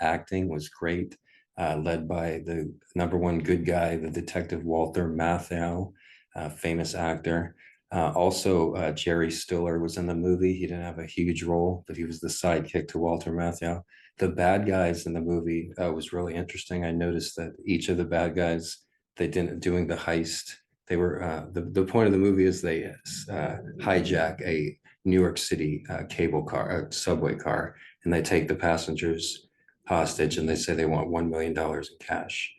acting was great, led by the number one good guy, the detective Walter Matthau, famous actor. Also, Jerry Stiller was in the movie. He didn't have a huge role, but he was the sidekick to Walter Matthau. The bad guys in the movie was really interesting. I noticed that each of the bad guys, they didn't doing the heist. They were the point of the movie is they hijack a New York City cable car, subway car, and they take the passengers hostage, and they say they want $1 million in cash.